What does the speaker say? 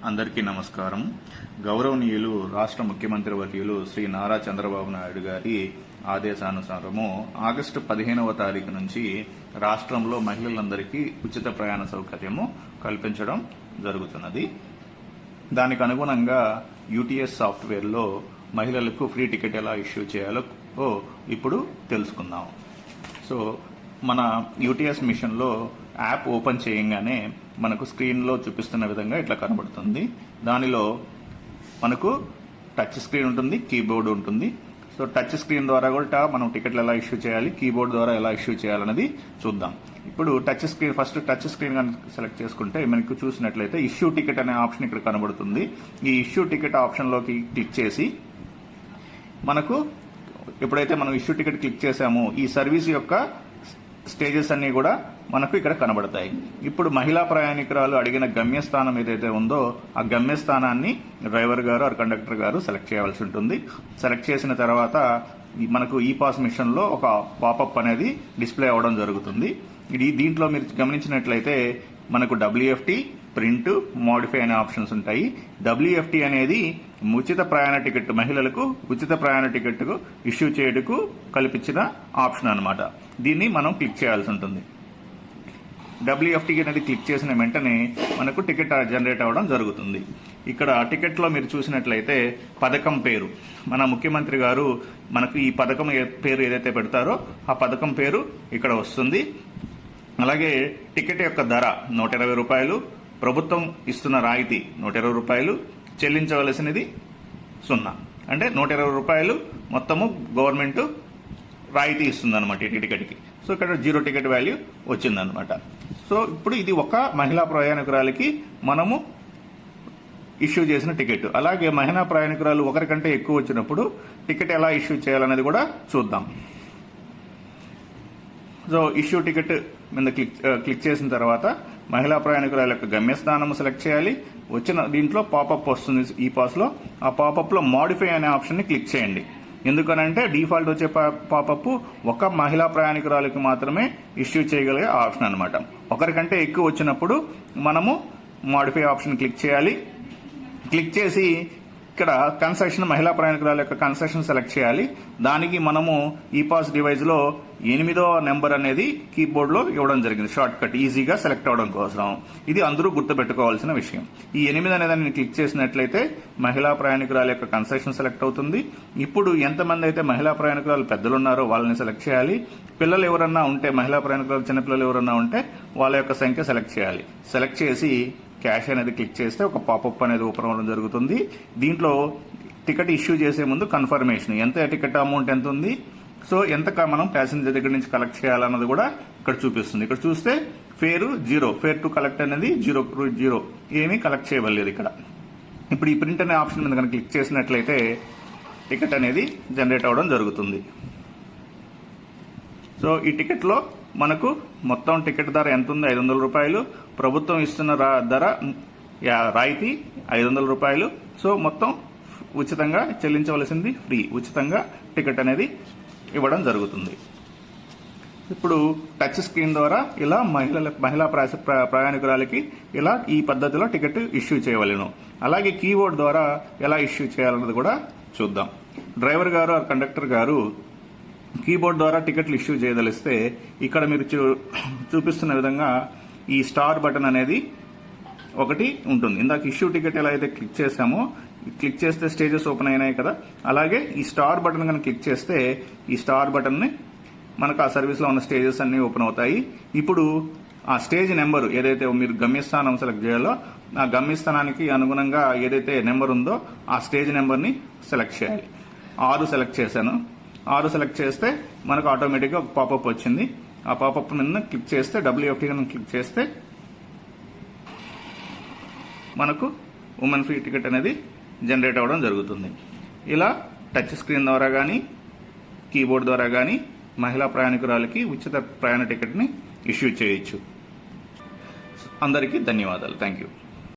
అందరికీ నమస్కారం. గౌరవనీయులు రాష్ట్ర ముఖ్యమంత్రి వర్యులు శ్రీ నారా చంద్రబాబు నాయుడు గారి ఆదేశానుసారము ఆగస్టు 15వ తారీఖు నుంచి రాష్ట్రంలో మహిళలందరికీ ఉచిత ప్రయాణ సౌకర్యము కల్పించడం జరుగుతున్నది. దానికి అనుగుణంగా యూటీఎస్ సాఫ్ట్వేర్లో మహిళలకు ఫ్రీ టికెట్ ఎలా ఇష్యూ చేయాలో ఇప్పుడు తెలుసుకుందాం. సో మన యూటీఎస్ మిషన్లో యాప్ ఓపెన్ చేయగానే మనకు స్క్రీన్లో చూపిస్తున్న విధంగా ఇట్లా కనబడుతుంది. దానిలో మనకు టచ్ స్క్రీన్ ఉంటుంది, కీబోర్డ్ ఉంటుంది. సో టచ్ స్క్రీన్ ద్వారా కూడా మనం టికెట్లు ఎలా ఇష్యూ చేయాలి, కీబోర్డ్ ద్వారా ఎలా ఇష్యూ చేయాలన్నది చూద్దాం. ఇప్పుడు ఫస్ట్ టచ్ స్క్రీన్ కనుక సెలెక్ట్ చేసుకుంటే మనకు చూసినట్లయితే ఇష్యూ టికెట్ అనే ఆప్షన్ ఇక్కడ కనబడుతుంది. ఈ ఇష్యూ టికెట్ ఆప్షన్లోకి క్లిక్ చేసి మనకు ఎప్పుడైతే మనం ఇష్యూ టికెట్ క్లిక్ చేసామో ఈ సర్వీస్ యొక్క స్టేజెస్ అన్ని కూడా మనకు ఇక్కడ కనబడతాయి. ఇప్పుడు మహిళా ప్రయాణికురాలు అడిగిన గమ్యస్థానం ఏదైతే ఉందో ఆ గమ్యస్థానాన్ని డ్రైవర్ గారు ఆర్ కండక్టర్ గారు సెలెక్ట్ చేయాల్సి ఉంటుంది. సెలెక్ట్ చేసిన తర్వాత మనకు ఈ పాస్ మిషన్లో ఒక పాపప్ అనేది డిస్ప్లే అవ్వడం జరుగుతుంది. దీంట్లో మీరు గమనించినట్లయితే మనకు WFT, ప్రింట్, మోడిఫై అనే ఆప్షన్స్ ఉంటాయి. WFT అనేది ఉచిత ప్రయాణ టికెట్, మహిళలకు ఉచిత ప్రయాణ టికెట్కు ఇష్యూ చేయటకు కల్పించిన ఆప్షన్ అన్నమాట. దీన్ని మనం క్లిక్ చేయాల్సి ఉంటుంది. WFT అనేది క్లిక్ చేసిన వెంటనే మనకు టికెట్ జనరేట్ అవ్వడం జరుగుతుంది. ఇక్కడ టికెట్లో మీరు చూసినట్లయితే పథకం పేరు, మన ముఖ్యమంత్రి గారు మనకు ఈ పథకం పేరు ఏదైతే పెడతారో ఆ పథకం పేరు ఇక్కడ వస్తుంది. అలాగే టికెట్ యొక్క ధర 120 రూపాయలు, ప్రభుత్వం ఇస్తున్న రాయితీ 120 రూపాయలు, చెల్లించవలసినది 0. అంటే 120 రూపాయలు మొత్తము గవర్నమెంట్ రాయితీ ఇస్తుందన్నమాట ఈ టికెట్కి. సో ఇక్కడ 0 టికెట్ వాల్యూ వచ్చిందనమాట. సో ఇప్పుడు ఇది ఒక మహిళా ప్రయాణికురాలకి మనము ఇష్యూ చేసిన టికెట్. అలాగే మహిళా ప్రయాణికురాలు ఒకరికంటే ఎక్కువ వచ్చినప్పుడు టికెట్ ఎలా ఇష్యూ చేయాలనేది కూడా చూద్దాం. సో ఇష్యూ టికెట్ మీద క్లిక్ చేసిన తర్వాత మహిళా ప్రయాణికురాల యొక్క గమ్యస్థానం సెలెక్ట్ చేయాలి. వచ్చిన దీంట్లో పాపప్ వస్తుంది ఈ పాస్లో. ఆ పాపప్లో మోడిఫై అనే ఆప్షన్ని క్లిక్ చేయండి. ఎందుకనంటే డిఫాల్ట్ వచ్చే పాపప్ ఒక మహిళా ప్రయాణికురాలకి మాత్రమే ఇష్యూ చేయగలిగే ఆప్షన్ అనమాట. ఒకరికంటే ఎక్కువ వచ్చినప్పుడు మనము మోడిఫై ఆప్షన్ క్లిక్ చేయాలి. క్లిక్ చేసి ఇక్కడ కన్సెషన్, మహిళా ప్రయాణికురాల యొక్క కన్సెషన్ సెలెక్ట్ చేయాలి. దానికి మనము ఈ పాస్ డివైజ్లో 8వ నెంబర్ అనేది కీబోర్డ్లో ఇవ్వడం జరిగింది, షార్ట్ కట్ ఈజీగా సెలెక్ట్ అవడం కోసం. ఇది అందరూ గుర్తుపెట్టుకోవాల్సిన విషయం. ఈ 8 అనేది క్లిక్ చేసినట్లయితే మహిళా ప్రయాణికురాల యొక్క కన్సెషన్ సెలెక్ట్ అవుతుంది. ఇప్పుడు ఎంతమంది అయితే మహిళా ప్రయాణికురాలు పెద్దలు ఉన్నారో వాళ్ళని సెలెక్ట్ చేయాలి. పిల్లలు ఎవరన్నా ఉంటే, మహిళా ప్రయాణికురాలు చిన్నపిల్లలు ఎవరన్నా ఉంటే వాళ్ళ యొక్క సంఖ్య సెలెక్ట్ చేయాలి. సెలెక్ట్ చేసి క్యాష్ అనేది క్లిక్ చేస్తే ఒక పాపప్ అనేది ఓపెన్ అవ్వడం జరుగుతుంది. దీంట్లో టికెట్ ఇష్యూ చేసే ముందు కన్ఫర్మేషన్, ఎంత టికెట్ అమౌంట్ ఎంత ఉంది, సో ఎంత మనం ప్యాసింజర్ దగ్గర నుంచి కలెక్ట్ చేయాలన్నది కూడా ఇక్కడ చూపిస్తుంది. ఇక్కడ చూస్తే ఫేర్ 0, ఫేర్ టు కలెక్ట్ అనేది 0 ఏమీ కలెక్ట్ చేయవలేదు ఇక్కడ. ఇప్పుడు ఈ ప్రింట్ అనే ఆప్షన్ మీద కనుక క్లిక్ చేసినట్లయితే టికెట్ అనేది జనరేట్ అవ్వడం జరుగుతుంది. సో ఈ టికెట్లో మనకు మొత్తం టికెట్ ధర ఎంత ఉంది, 500 రూపాయలు. ప్రభుత్వం ఇస్తున్న ధర రాయితీ 500 రూపాయలు. సో మొత్తం ఉచితంగా చెల్లించవలసింది ఫ్రీ, ఉచితంగా టికెట్ అనేది ఇవ్వడం జరుగుతుంది. ఇప్పుడు టచ్ స్క్రీన్ ద్వారా ఇలా మహిళా ప్రయాణికురాలకి ఇలా ఈ పద్ధతిలో టికెట్ ఇష్యూ చేయవలను. అలాగే కీబోర్డ్ ద్వారా ఎలా ఇష్యూ చేయాలన్నది కూడా చూద్దాం. డ్రైవర్ గారు ఆర్ కండక్టర్ గారు కీబోర్డ్ ద్వారా టికెట్లు ఇష్యూ చేయదలిస్తే ఇక్కడ మీరు చూపిస్తున్న విధంగా ఈ స్టార్ బటన్ అనేది ఒకటి ఉంటుంది. ఇందాక ఇష్యూ టికెట్ ఎలా అయితే క్లిక్ చేసామో, క్లిక్ చేస్తే స్టేజెస్ ఓపెన్ అయినాయి కదా, అలాగే ఈ స్టార్ బటన్ కనుక క్లిక్ చేస్తే ఈ స్టార్ బటన్ని మనకు ఆ సర్వీస్లో ఉన్న స్టేజెస్ అన్ని ఓపెన్ అవుతాయి. ఇప్పుడు ఆ స్టేజ్ నెంబర్ ఏదైతే మీరు గమ్యస్థానం సెలెక్ట్ చేయాలో ఆ గమ్యస్థానానికి అనుగుణంగా ఏదైతే నెంబర్ ఉందో ఆ స్టేజ్ నెంబర్ని సెలెక్ట్ చేయాలి. 6 సెలెక్ట్ చేశాను. 6 సెలెక్ట్ చేస్తే మనకు ఆటోమేటిక్గా ఒక పాపప్ వచ్చింది. ఆ పాపప్ మీద క్లిక్ చేస్తే WFT క్లిక్ చేస్తే మనకు ఉమెన్ ఫ్రీ టికెట్ అనేది జనరేట్ అవ్వడం జరుగుతుంది. ఇలా టచ్ స్క్రీన్ ద్వారా కానీ కీబోర్డ్ ద్వారా కానీ మహిళా ప్రయాణికురాలకి ఉచిత ప్రయాణ టికెట్ని ఇష్యూ చేయొచ్చు. అందరికీ ధన్యవాదాలు. Thank you.